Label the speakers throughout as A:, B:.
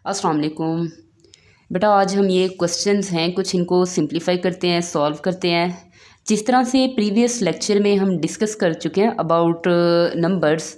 A: अस्सलाम वालेकुम। बेटा आज हम ये क्वेश्चंस हैं कुछ इनको सिंपलीफाई करते हैं, सॉल्व करते हैं। जिस तरह से प्रीवियस लेक्चर में हम डिस्कस कर चुके हैं अबाउट नंबर्स,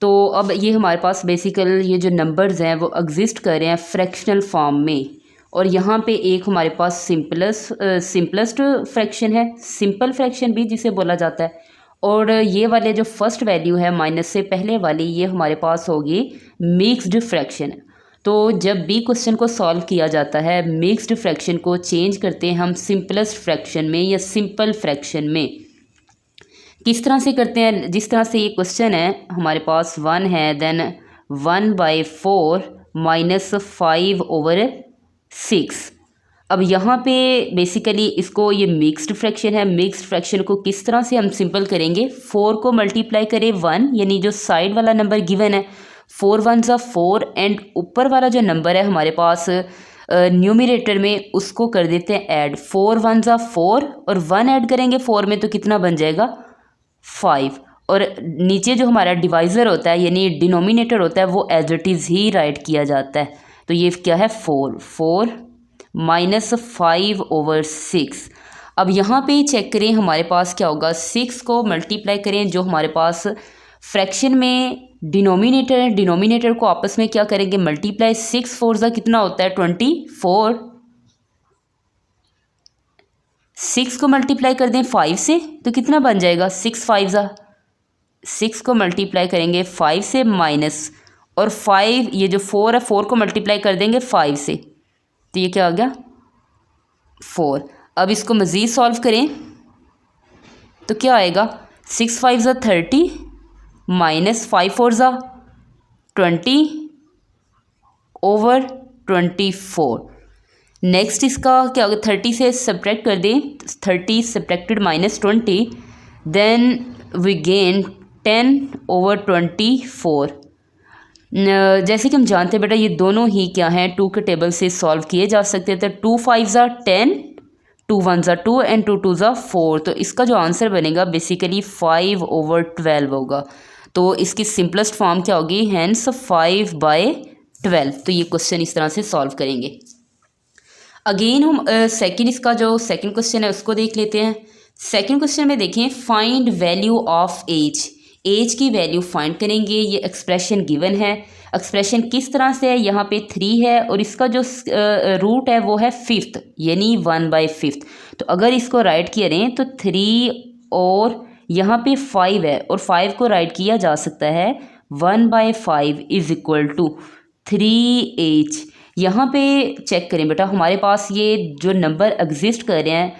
A: तो अब ये हमारे पास बेसिकल ये जो नंबर्स हैं वो एग्जिस्ट कर रहे हैं फ्रैक्शनल फॉर्म में। और यहाँ पे एक हमारे पास सिंपलेस्ट फ्रैक्शन है, सिंपल फ्रैक्शन भी जिसे बोला जाता है। और ये वाले जो फर्स्ट वैल्यू है माइनस से पहले वाली, ये हमारे पास होगी मिक्स्ड फ्रैक्शन। तो जब भी क्वेश्चन को सॉल्व किया जाता है मिक्स्ड फ्रैक्शन को चेंज करते हैं हम सिंपलेस्ट फ्रैक्शन में या सिंपल फ्रैक्शन में। किस तरह से करते हैं? जिस तरह से ये क्वेश्चन है हमारे पास 1 है, देन 1/4 माइनस 5/6। अब यहाँ पे बेसिकली इसको ये मिक्स्ड फ्रैक्शन है। मिक्स्ड फ्रैक्शन को किस तरह से हम सिंपल करेंगे? 4 को मल्टीप्लाई करें 1, यानी जो साइड वाला नंबर गिवन है 4 1 ज़ा 4, एंड ऊपर वाला जो नंबर है हमारे पास न्यूमरेटर में उसको कर देते हैं ऐड। 4 1 ज़ा 4 और 1 ऐड करेंगे 4 में तो कितना बन जाएगा? 5। और नीचे जो हमारा डिवाइज़र होता है यानी डिनोमिनेटर होता है वो एज इट इज़ ही राइट किया जाता है। तो ये क्या है? 4 माइनस 5/6। अब यहाँ पे चेक करें हमारे पास क्या होगा। 6 को मल्टीप्लाई करें, जो हमारे पास फ्रैक्शन में डिनोमिनेटर है, डिनोमिनेटर को आपस में क्या करेंगे? मल्टीप्लाई। 6 4 ज़ा कितना होता है? 24। 6 को मल्टीप्लाई कर दें 5 से तो कितना बन जाएगा? 6 5 ज़ा 6 को मल्टीप्लाई करेंगे 5 से माइनस, और 5 ये जो 4 है 4 को मल्टीप्लाई कर देंगे 5 से, तो ये क्या आ गया? 4। अब इसको मज़ीद सॉल्व करें तो क्या आएगा? 6 5 ज़ा 30 माइनस 5 4 ज़ा 20/24। नेक्स्ट इसका क्या होगा? 30 से सब्ट्रैक्ट कर दें, 30 subtracted minus 20, then we gain 10/24। जैसे कि हम जानते हैं बेटा ये दोनों ही क्या हैं, 2 के टेबल से सॉल्व किए जा सकते हैं। तो 2 5 ज़ा 10, 2 1 ज़ा 2 एंड 2 2 ज़ा 4। तो इसका जो आंसर बनेगा बेसिकली 5/12 होगा। तो इसकी सिंपलेस्ट फॉर्म क्या होगी? हैंस 5/12। तो ये क्वेश्चन इस तरह से सॉल्व करेंगे। अगेन हम सेकंड इसका जो सेकंड क्वेश्चन है उसको देख लेते हैं। सेकंड क्वेश्चन में देखें, find value of age. Age की वैल्यू फाइंड करेंगे। ये एक्सप्रेशन गिवन है। एक्सप्रेशन किस तरह से है? यहाँ पे 3 है और इसका जो रूट है वो है 5th, यानी 1/5। तो अगर इसको राइट करें तो 3 और यहाँ पे 5 है और 5 को राइट किया जा सकता है 1/5 इज इक्वल टू 3h। यहाँ पे चेक करें बेटा, हमारे पास ये जो नंबर एग्जिस्ट कर रहे हैं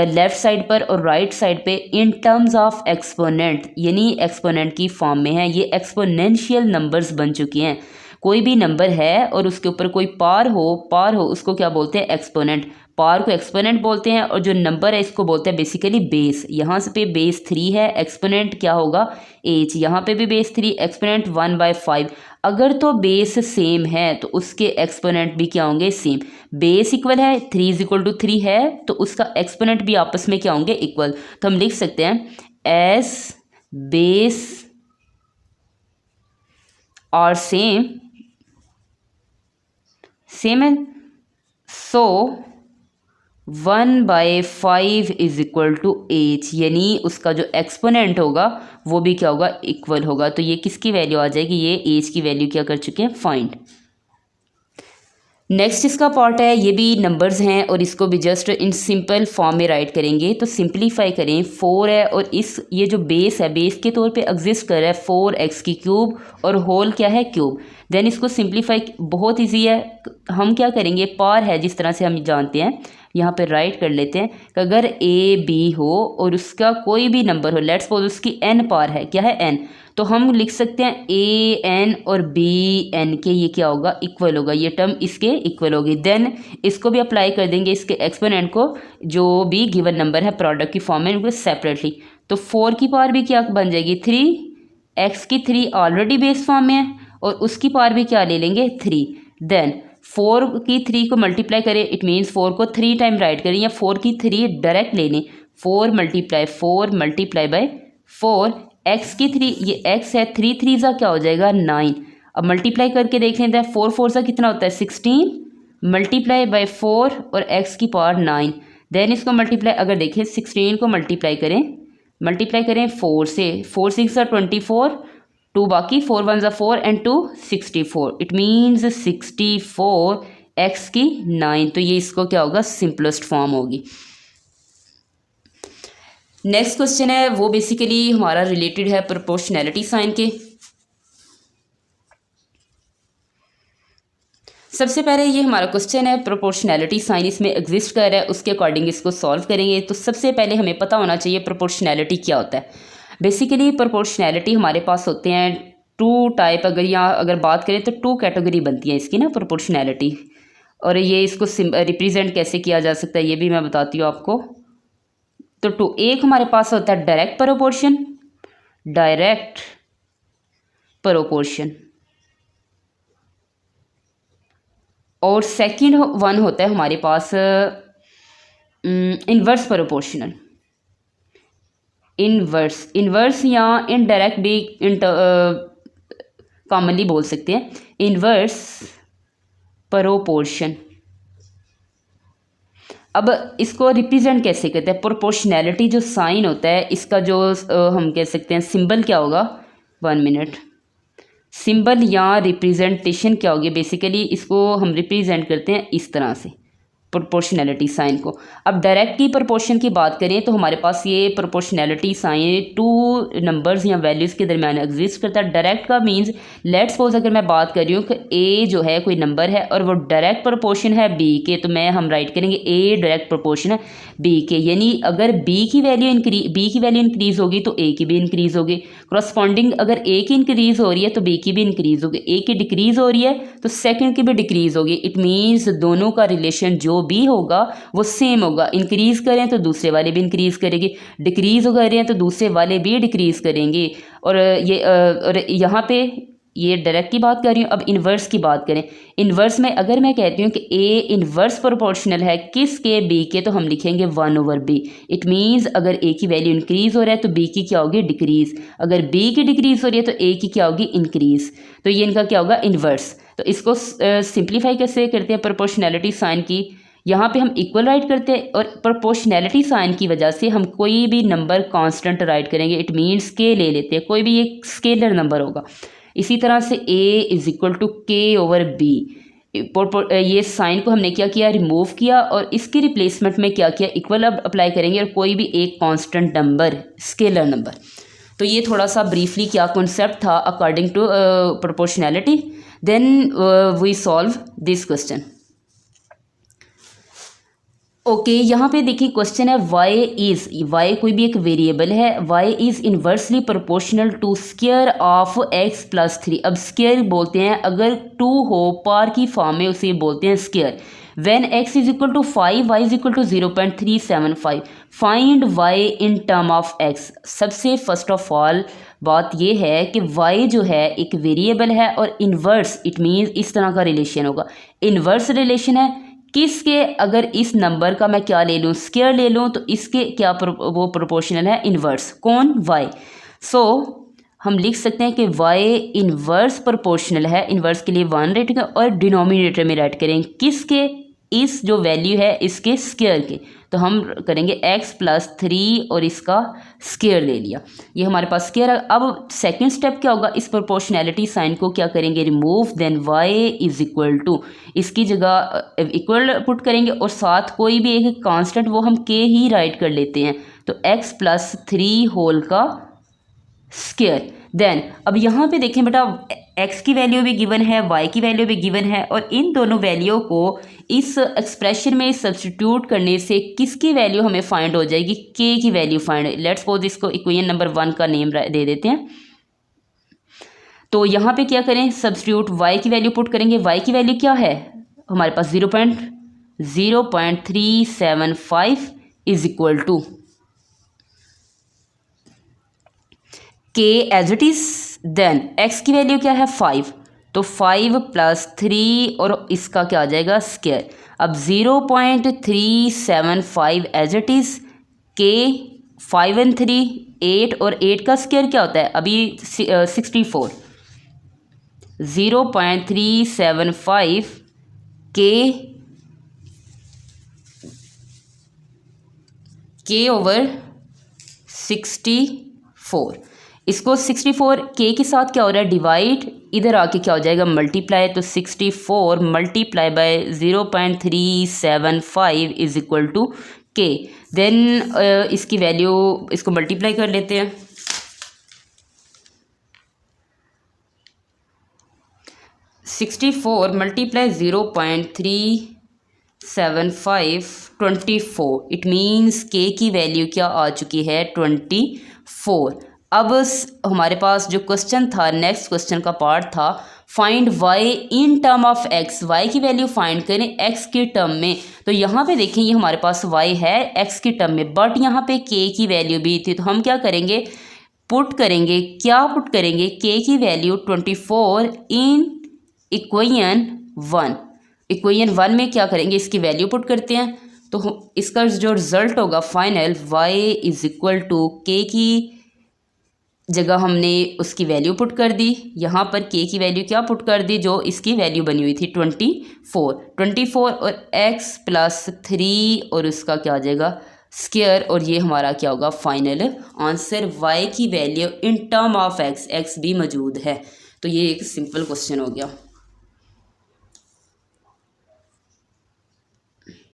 A: लेफ़्ट साइड पर और राइट साइड पे इन टर्म्स ऑफ एक्सपोनेंट, यानी एक्सपोनेंट की फॉर्म में है। ये एक्सपोनेंशियल नंबर्स बन चुके हैं। कोई भी नंबर है और उसके ऊपर कोई पार हो उसको क्या बोलते हैं? एक्सपोनेंट। पार को एक्सपोनेंट बोलते हैं और जो नंबर है इसको बोलते हैं बेसिकली बेस। यहाँ से पे बेस 3 है, एक्सपोनेंट क्या होगा? h। यहाँ पे भी बेस 3, एक्सपोनेंट 1/5। अगर तो बेस सेम है तो उसके एक्सपोनेंट भी क्या होंगे? सेम। बेस इक्वल है, 3 इज इक्वल टू 3 है तो उसका एक्सपोनेंट भी आपस में क्या होंगे? इक्वल। तो हम लिख सकते हैं एस बेस और सेम है, सो 1/5 इज इक्वल टू h, यानी उसका जो एक्सपोनेंट होगा वो भी क्या होगा? इक्वल होगा। तो ये किसकी वैल्यू आ जाएगी? ये h की वैल्यू क्या कर चुके हैं? फाइंड। नेक्स्ट इसका पार्ट है, ये भी नंबर्स हैं और इसको भी जस्ट इन सिंपल फॉर्म में राइट करेंगे। तो सिंपलीफाई करें, 4 है और ये जो बेस है बेस के तौर पे एग्जिस्ट कर रहा है 4x³ और होल क्या है? क्यूब। देन इसको सिंपलीफाई बहुत इजी है। हम क्या करेंगे? पार है जिस तरह से हम जानते हैं, यहाँ पे राइट कर लेते हैं कि अगर a b हो और उसका कोई भी नंबर हो, लेट्स सपोज उसकी n पार है, क्या है? n। तो हम लिख सकते हैं a n और b n के ये क्या होगा? इक्वल होगा। ये टर्म इसके इक्वल होगी। देन इसको भी अप्लाई कर देंगे इसके एक्सपोनेंट को, जो भी गिवन नंबर है प्रोडक्ट की फॉर्म में, इनको सेपरेटली। तो 4 की पावर भी क्या बन जाएगी? 3। x की 3 ऑलरेडी बेस फॉर्म में है और उसकी पावर भी क्या ले लेंगे? 3। देन 4 की 3 को मल्टीप्लाई करें, इट मीन्स 4 को 3 टाइम राइट करें या 4 की 3 डायरेक्ट ले लें। 4 मल्टीप्लाई बाय 4, x की 3, ये x है, 3 3 ज़ा क्या हो जाएगा? 9। अब मल्टीप्लाई करके देख लेते हैं, 4 4 सा कितना होता है 16 मल्टीप्लाई बाय 4 और x की पावर 9। देन इसको मल्टीप्लाई अगर देखें 16 को मल्टीप्लाई करें 4 से, 4 6 24, 2 बाकी 4 1 4 एंड 2 64, इट मीन्स 64 x की 9। तो ये इसको क्या होगा सिंपलेस्ट फॉर्म होगी। नेक्स्ट क्वेश्चन है वो बेसिकली हमारा रिलेटेड है प्रोपोर्शनैलिटी साइन के। सबसे पहले ये हमारा क्वेश्चन है प्रोपोर्शनैलिटी साइन इसमें एग्जिस्ट कर रहा है, उसके अकॉर्डिंग इसको सॉल्व करेंगे। तो सबसे पहले हमें पता होना चाहिए प्रोपोर्शनैलिटी क्या होता है। बेसिकली प्रोपोर्शनैलिटी हमारे पास होते हैं 2 टाइप, अगर बात करें तो 2 कैटेगरी बनती है इसकी ना प्रोपोर्शनैलिटी। और ये इसको रिप्रेजेंट कैसे किया जा सकता है ये भी मैं बताती हूँ आपको। तो 2, एक हमारे पास होता है डायरेक्ट प्रोपोर्शन, और सेकंड वन होता है हमारे पास इन्वर्स प्रोपोर्शनल। इन्वर्स या इनडायरेक्ट भी कॉमनली बोल सकते हैं, इन्वर्स प्रोपोर्शन। अब इसको रिप्रेजेंट कैसे करते हैं, प्रोपोर्शनैलिटी जो साइन होता है इसका जो हम कह सकते हैं सिंबल क्या होगा, 1 मिनट, सिंबल या रिप्रेजेंटेशन क्या होगी। बेसिकली इसको हम रिप्रेजेंट करते हैं इस तरह से प्रोपोर्शनैलिटी साइन को। अब डायरेक्ट की प्रोपोर्शन की बात करें तो हमारे पास ये प्रोपोर्शनैलिटी साइन 2 नंबर्स या वैल्यूज़ के दरमियान एग्जिस्ट करता है। डायरेक्ट का मींस लेट्स सपोज अगर मैं बात कर रही हूँ कि ए जो है कोई नंबर है और वो डायरेक्ट प्रोपोर्शन है बी के, तो मैं हम राइट करेंगे ए डायरेक्ट प्रोपोर्शन है बी के, यानी अगर बी की वैल्यू इंक्रीज़ होगी तो ए की भी इंक्रीज़ होगी। क्रॉसपॉन्डिंग अगर ए की इंक्रीज़ हो रही है तो बी की भी इंक्रीज़ होगी, ए की डिक्रीज़ हो रही है तो सेकंड की भी डिक्रीज़ होगी। इट मीन्स दोनों का रिलेशन जो भी होगा वो सेम होगा। इंक्रीज़ करें तो दूसरे वाले भी इंक्रीज़ करेंगे, डिक्रीज़ करें तो दूसरे वाले भी डिक्रीज़ करेंगे। और यहाँ पे ये डायरेक्ट की बात कर रही हूँ। अब इन्वर्स की बात करें, इन्वर्स में अगर मैं कहती हूँ कि ए इन्वर्स प्रोपोर्शनल है किसके, बी के, तो हम लिखेंगे 1/b। इट मीन्स अगर ए की वैल्यू इंक्रीज़ हो रहा है तो बी की क्या होगी डिक्रीज़, अगर बी की डिक्रीज़ हो रही है तो ए की क्या होगी इंक्रीज़। तो ये इनका क्या होगा इन्वर्स। तो इसको सिंप्लीफाई कैसे करते हैं प्रोपोर्शनैलिटी साइन की, यहाँ पे हम इक्वल राइट करते हैं और प्रोपोर्शनैलिटी साइन की वजह से हम कोई भी नंबर कांस्टेंट राइट करेंगे। इट मीन्स के ले लेते हैं, कोई भी एक स्केलर नंबर होगा। इसी तरह से a = k/b, ये साइन को हमने क्या किया रिमूव किया और इसकी रिप्लेसमेंट में क्या किया इक्वल अब अप्लाई करेंगे और कोई भी एक कांस्टेंट नंबर स्केलर नंबर। तो ये थोड़ा सा ब्रीफली क्या कॉन्सेप्ट था according to proportionality. Then we solve this question. Okay यहाँ पे देखिए क्वेश्चन है y कोई भी एक वेरिएबल है, y is inversely proportional to square of x + 3। अब स्क्वायर बोलते हैं अगर 2 हो पार की फॉर्म में उसे बोलते हैं square. When x = 5 y = 0.375 find y in term of x। सबसे फर्स्ट ऑफ ऑल बात ये है कि y जो है एक वेरिएबल है और इन्वर्स इट मीन्स इस तरह का रिलेशन होगा। इन्वर्स रिलेशन है किसके, अगर इस नंबर का मैं क्या ले लूँ स्क्वायर ले लूँ तो इसके क्या वो प्रोपोर्शनल है इन्वर्स, कौन y। सो हम लिख सकते हैं कि y इन्वर्स प्रोपोर्शनल है, इन्वर्स के लिए 1 राइट और डिनोमिनेटर में राइट करेंगे किसके, इस जो वैल्यू है इसके स्क्वायर के। तो हम करेंगे x + 3 और इसका स्क्वायर ले लिया, ये हमारे पास स्क्वायर है। अब सेकंड स्टेप क्या होगा, इस प्रोपोर्शनैलिटी साइन को क्या करेंगे रिमूव, देन y = इसकी जगह इक्वल पुट करेंगे और साथ कोई भी एक कांस्टेंट वो हम k ही राइट कर लेते हैं, तो x + 3 होल का स्क्वायर। देन अब यहाँ पे देखें बेटा x की वैल्यू भी गिवन है, y की वैल्यू भी गिवन है और इन दोनों वैल्यू को इस एक्सप्रेशन में सब्स्टिट्यूट करने से किसकी वैल्यू हमें फाइंड हो जाएगी, k की वैल्यू फाइंड। लेट्स सपोज इसको इक्वेशन नंबर 1 का नेम दे देते हैं। तो यहाँ पे क्या करें सब्स्टिट्यूट y की वैल्यू पुट करेंगे, y की वैल्यू क्या है हमारे पास 0.375 = k as it is. Then x की वैल्यू क्या है 5, तो 5 + 3 और इसका क्या आ जाएगा स्क्वायर। अब 0.375 as it is, k 5 and 3 8 और 8 का स्क्वायर क्या होता है अभी 64। 0.375 के ओवर 64। इसको 64 के साथ क्या हो रहा है डिवाइड, इधर आके क्या हो जाएगा मल्टीप्लाई, तो 64 multiply by 0.375 is equal to k. Then इसकी वैल्यू, इसको मल्टीप्लाई कर लेते हैं। 64 मल्टीप्लाई 0.375 24, इट मीन्स के की वैल्यू क्या आ चुकी है 24। अब हमारे पास जो क्वेश्चन था, नेक्स्ट क्वेश्चन का पार्ट था find y in term of x, वाई की वैल्यू फाइंड करें एक्स के टर्म में। तो यहाँ पे देखें ये हमारे पास वाई है एक्स के टर्म में, बट यहाँ पे के की वैल्यू भी थी, तो हम क्या करेंगे पुट करेंगे, क्या पुट करेंगे के की वैल्यू 24 इन इक्वेशन 1। इक्वेशन 1 में क्या करेंगे इसकी वैल्यू पुट करते हैं, तो इसका जो रिजल्ट होगा final y is equal to k की जगह हमने उसकी वैल्यू पुट कर दी, यहाँ पर k की वैल्यू क्या पुट कर दी जो इसकी वैल्यू बनी हुई थी 24 और x प्लस 3 और उसका क्या आ जाएगा स्क्वायर, और ये हमारा क्या होगा फाइनल आंसर। y की value in term of x भी मौजूद है। तो ये एक सिंपल क्वेश्चन हो गया।